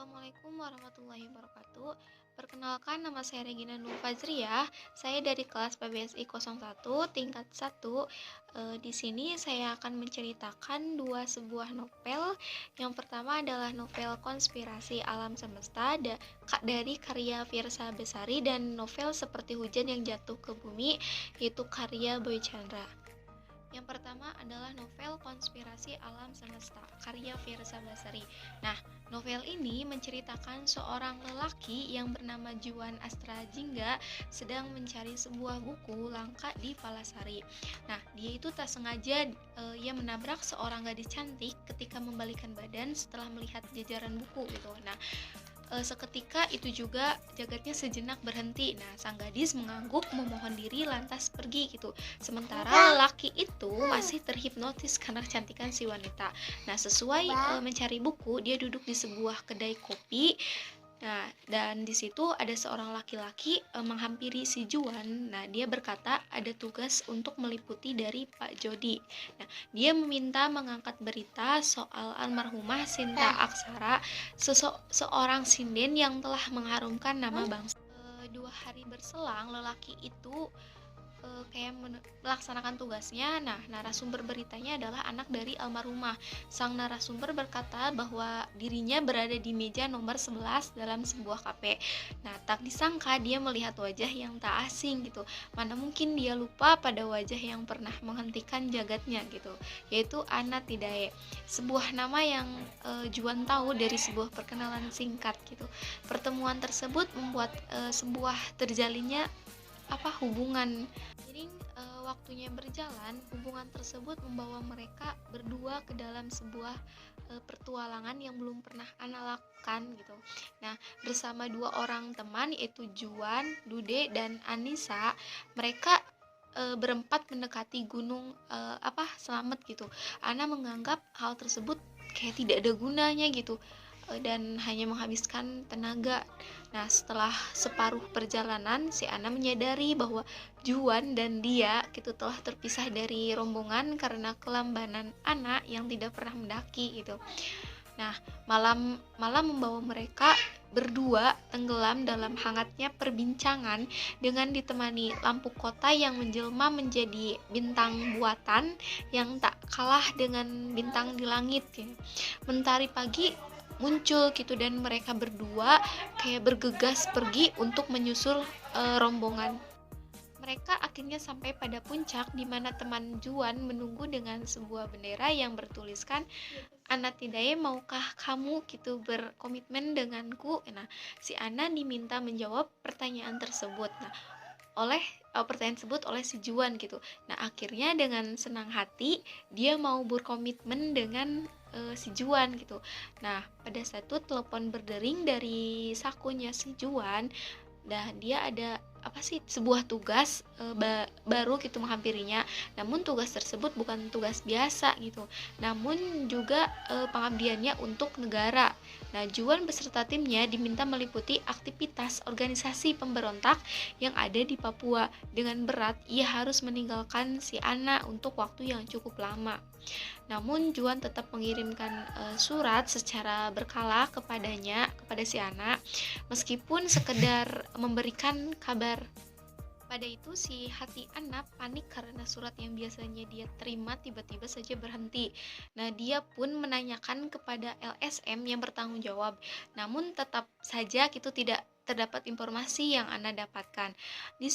Assalamualaikum warahmatullahi wabarakatuh. Perkenalkan, nama saya Regina Nur Fazriyah. Saya dari kelas PBSI 01 tingkat 1. Di sini saya akan menceritakan sebuah novel. Yang pertama adalah novel Konspirasi Alam Semesta dari karya Fiersa Besari, dan novel Seperti Hujan yang Jatuh ke Bumi yaitu karya Boy Chandra. Yang pertama adalah novel Konspirasi Alam Semesta karya Fiersa Besari. Nah, novel ini menceritakan seorang lelaki yang bernama Juan Astra Jingga sedang mencari sebuah buku langka di Palasari. Nah, dia itu tak sengaja ia menabrak seorang gadis cantik ketika membalikan badan setelah melihat jajaran buku gitu. Nah, seketika itu juga jagatnya sejenak berhenti. Nah, sang gadis mengangguk memohon diri lantas pergi gitu. Sementara lelaki itu masih terhipnotis karena kecantikan si wanita. Nah, sesuai mencari buku, dia duduk di sebuah kedai kopi. Nah, dan di situ ada seorang laki-laki menghampiri si Juan. Nah, dia berkata ada tugas untuk meliputi dari Pak Jody. Nah, dia meminta mengangkat berita soal almarhumah Sinta Aksara, seorang sinden yang telah mengharumkan nama bangsa. 2 hari berselang, lelaki itu melaksanakan tugasnya. Nah, narasumber beritanya adalah anak dari almarhumah. Sang narasumber berkata bahwa dirinya berada di meja nomor 11 dalam sebuah kafe. Nah, tak disangka dia melihat wajah yang tak asing gitu. Mana mungkin dia lupa pada wajah yang pernah menghentikan jagatnya gitu, yaitu Anna Tidae. Sebuah nama yang Juan tahu dari sebuah perkenalan singkat gitu. Pertemuan tersebut membuat sebuah terjalinnya hubungan. Jadi waktunya berjalan, hubungan tersebut membawa mereka berdua ke dalam sebuah pertualangan yang belum pernah Ana lakukan gitu. Nah, bersama 2 orang teman yaitu Juan, Dude, dan Anissa, mereka berempat mendekati gunung Slamet gitu. Ana menganggap hal tersebut kayak tidak ada gunanya gitu, dan hanya menghabiskan tenaga. Nah, setelah separuh perjalanan, si Ana menyadari bahwa Juan dan dia gitu telah terpisah dari rombongan karena kelambanan Ana yang tidak pernah mendaki gitu. Nah, malam membawa mereka berdua tenggelam dalam hangatnya perbincangan dengan ditemani lampu kota yang menjelma menjadi bintang buatan yang tak kalah dengan bintang di langit gitu. Mentari pagi muncul gitu, dan mereka berdua kayak bergegas pergi untuk menyusul rombongan. Mereka akhirnya sampai pada puncak di mana teman Juan menunggu dengan sebuah bendera yang bertuliskan Ana Tidae, maukah kamu gitu berkomitmen denganku? Nah, si Ana diminta menjawab pertanyaan tersebut. Nah, pertanyaan tersebut oleh si Juan gitu. Nah, akhirnya dengan senang hati dia mau berkomitmen dengan si Juan gitu. Nah, pada saat itu telepon berdering dari sakunya si Juan. Nah, dia ada sebuah tugas baru gitu menghampirinya. Namun tugas tersebut bukan tugas biasa gitu, namun juga pengabdiannya untuk negara. Nah, Juan beserta timnya diminta meliputi aktivitas organisasi pemberontak yang ada di Papua. Dengan berat, ia harus meninggalkan si Ana untuk waktu yang cukup lama. Namun Juan tetap mengirimkan surat secara berkala kepada si Ana, meskipun sekedar memberikan kabar. Pada itu si hati Ana panik karena surat yang biasanya dia terima tiba-tiba saja berhenti. Nah, dia pun menanyakan kepada LSM yang bertanggung jawab, namun tetap saja gitu tidak terdapat informasi yang Ana dapatkan. Di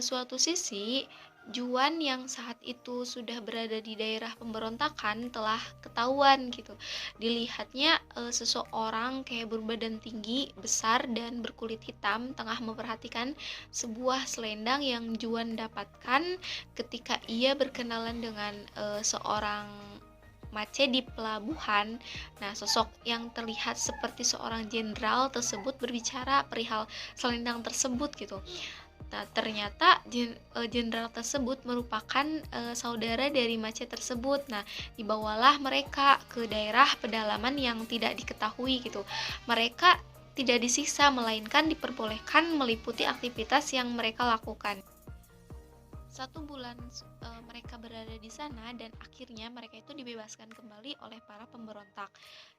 suatu sisi, Juan yang saat itu sudah berada di daerah pemberontakan telah ketahuan gitu. Dilihatnya seseorang kayak berbadan tinggi, besar, dan berkulit hitam tengah memperhatikan sebuah selendang yang Juan dapatkan ketika ia berkenalan dengan seorang mace di pelabuhan. Nah, sosok yang terlihat seperti seorang jenderal tersebut berbicara perihal selendang tersebut gitu. Nah, ternyata jenderal tersebut merupakan saudara dari mace tersebut. Nah, dibawalah mereka ke daerah pedalaman yang tidak diketahui gitu. Mereka tidak disiksa, melainkan diperbolehkan meliputi aktivitas yang mereka lakukan. 1 bulan mereka berada di sana dan akhirnya mereka itu dibebaskan kembali oleh para pemberontak.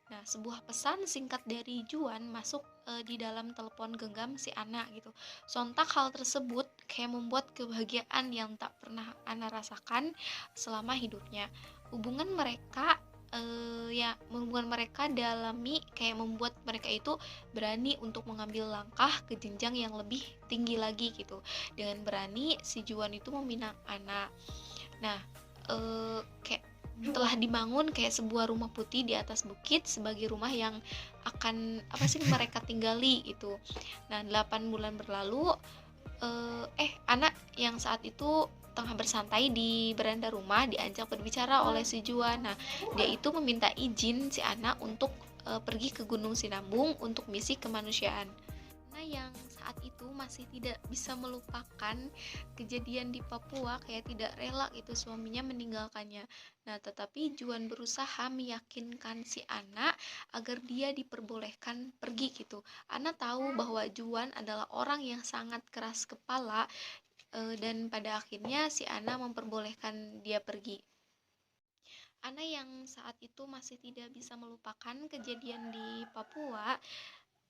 Nah, sebuah pesan singkat dari Juan masuk di dalam telepon genggam si Ana gitu. Sontak hal tersebut kayak membuat kebahagiaan yang tak pernah Ana rasakan selama hidupnya. Hubungan mereka hubungan mereka dalami kayak membuat mereka itu berani untuk mengambil langkah ke jenjang yang lebih tinggi lagi gitu. Dengan berani si Juan itu meminang anak. Nah, kayak telah dibangun kayak sebuah rumah putih di atas bukit sebagai rumah yang akan mereka tinggali itu. Nah, 8 bulan berlalu, anak yang saat itu tengah bersantai di beranda rumah diajak berbicara oleh si Juan. Nah, dia itu meminta izin si anak untuk pergi ke Gunung Sinabung untuk misi kemanusiaan. Nah, yang saat itu masih tidak bisa melupakan kejadian di Papua, kayak tidak rela itu suaminya meninggalkannya. Nah, tetapi Juan berusaha meyakinkan si anak agar dia diperbolehkan pergi gitu. Ana tahu bahwa Juan adalah orang yang sangat keras kepala, dan pada akhirnya si Ana memperbolehkan dia pergi. Ana yang saat itu masih tidak bisa melupakan kejadian di Papua,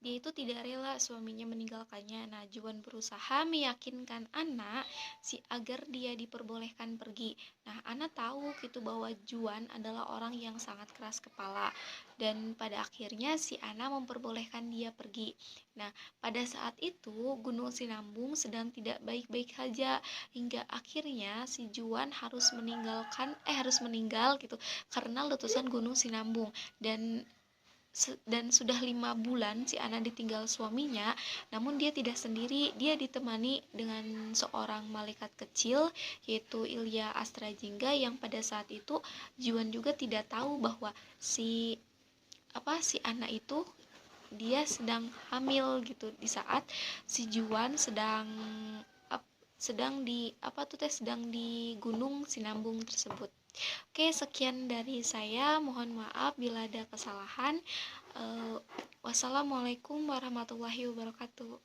dia itu tidak rela suaminya meninggalkannya. Nah, Juan berusaha meyakinkan Ana agar dia diperbolehkan pergi. Nah, Ana tahu gitu bahwa Juan adalah orang yang sangat keras kepala dan pada akhirnya si Ana memperbolehkan dia pergi. Nah, pada saat itu Gunung Sinambung sedang tidak baik-baik saja hingga akhirnya si Juan harus meninggal gitu karena letusan Gunung Sinambung. Dan sudah 5 bulan si Ana ditinggal suaminya, namun dia tidak sendiri, dia ditemani dengan seorang malaikat kecil yaitu Ilya Astrajingga, yang pada saat itu Juan juga tidak tahu bahwa si Ana itu dia sedang hamil gitu di saat si Juan sedang di Gunung Sinambung tersebut. Oke, sekian dari saya. Mohon maaf bila ada kesalahan. Wassalamualaikum warahmatullahi wabarakatuh.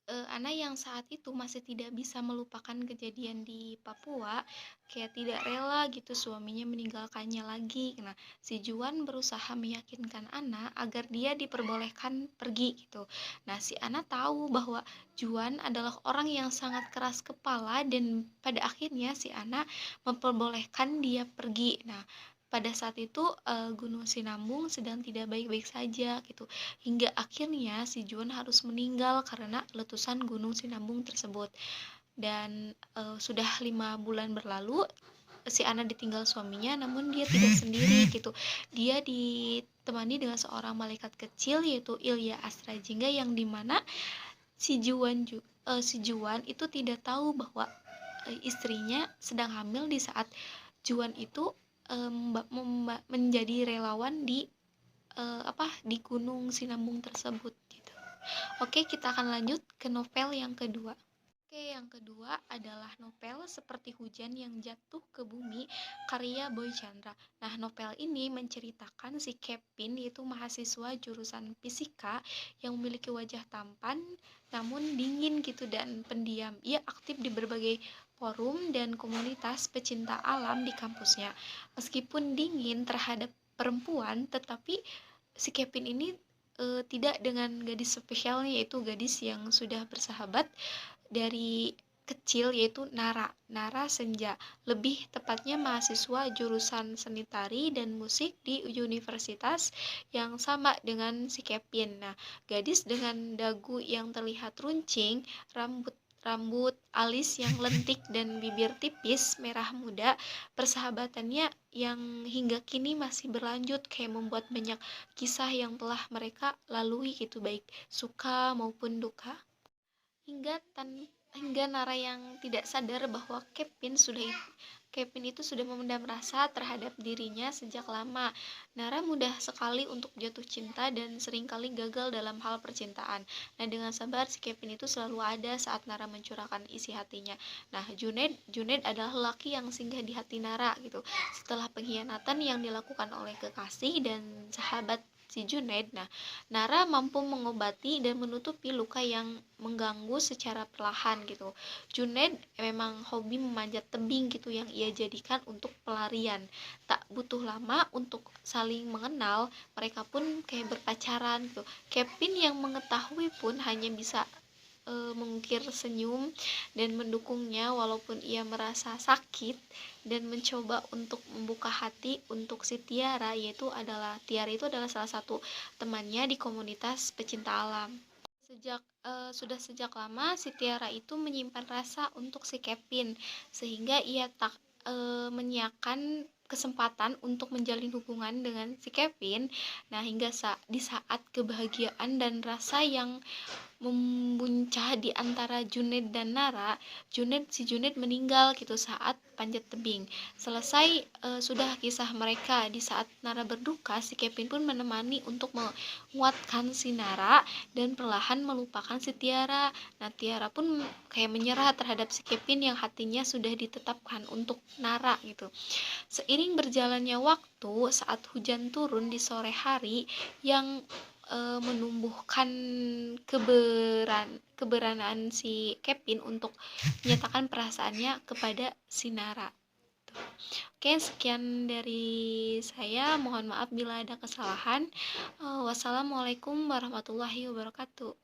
Ana yang saat itu masih tidak bisa melupakan kejadian di Papua, kayak tidak rela gitu suaminya meninggalkannya lagi. Nah, si Juan berusaha meyakinkan Ana agar dia diperbolehkan pergi gitu. Nah, si Ana tahu bahwa Juan adalah orang yang sangat keras kepala dan pada akhirnya si Ana memperbolehkan dia pergi. Nah, pada saat itu Gunung Sinambung sedang tidak baik-baik saja gitu. Hingga akhirnya si Juan harus meninggal karena letusan Gunung Sinambung tersebut. Dan sudah 5 bulan berlalu, si Ana ditinggal suaminya, namun dia tidak sendiri gitu. Dia ditemani dengan seorang malaikat kecil yaitu Ilya Astrajingga, yang dimana si Juan itu tidak tahu bahwa istrinya sedang hamil di saat Juan itu menjadi relawan di Gunung Sinambung tersebut gitu. Oke, kita akan lanjut ke novel yang kedua. Yang kedua adalah novel Seperti Hujan yang Jatuh ke Bumi karya Boy Chandra. Nah, novel ini menceritakan si Kevin, yaitu mahasiswa jurusan fisika yang memiliki wajah tampan namun dingin gitu dan pendiam. Ia aktif di berbagai forum dan komunitas pecinta alam di kampusnya. Meskipun dingin terhadap perempuan, tetapi si Kevin ini tidak dengan gadis spesialnya, yaitu gadis yang sudah bersahabat dari kecil, yaitu Nara Senja, lebih tepatnya mahasiswa jurusan seni tari dan musik di universitas yang sama dengan si Kevin. Nah, gadis dengan dagu yang terlihat runcing, rambut alis yang lentik dan bibir tipis merah muda, persahabatannya yang hingga kini masih berlanjut kayak membuat banyak kisah yang telah mereka lalui gitu, baik suka maupun duka. Hingga Nara yang tidak sadar bahwa Kevin itu sudah memendam rasa terhadap dirinya sejak lama. Nara mudah sekali untuk jatuh cinta dan seringkali gagal dalam hal percintaan. Nah, dengan sabar si Kevin itu selalu ada saat Nara mencurahkan isi hatinya. Nah, Junaid adalah lelaki yang singgah di hati Nara gitu. Setelah pengkhianatan yang dilakukan oleh kekasih dan sahabat si Junaid. Nah, Nara mampu mengobati dan menutupi luka yang mengganggu secara perlahan gitu. Junaid memang hobi memanjat tebing gitu yang ia jadikan untuk pelarian. Tak butuh lama untuk saling mengenal, mereka pun kayak berpacaran gitu. Kevin yang mengetahui pun hanya bisa mengukir senyum dan mendukungnya walaupun ia merasa sakit, dan mencoba untuk membuka hati untuk si Tiara, Tiara itu adalah salah satu temannya di komunitas pecinta alam. Sudah sejak lama si Tiara itu menyimpan rasa untuk si Kevin, sehingga ia tak menyiapkan kesempatan untuk menjalin hubungan dengan si Kevin. Nah, hingga di saat kebahagiaan dan rasa yang membuncah di antara Junaid dan Nara, si Junaid meninggal gitu saat panjat tebing. Selesai sudah kisah mereka, di saat Nara berduka, si Kevin pun menemani untuk menguatkan si Nara dan perlahan melupakan si Tiara. Nah, Tiara pun kayak menyerah terhadap si Kevin yang hatinya sudah ditetapkan untuk Nara gitu. Seiring berjalannya waktu, saat hujan turun di sore hari yang menumbuhkan keberanian si Kevin untuk menyatakan perasaannya kepada si Nara. Oke, sekian dari saya. Mohon maaf bila ada kesalahan. Wassalamualaikum warahmatullahi wabarakatuh.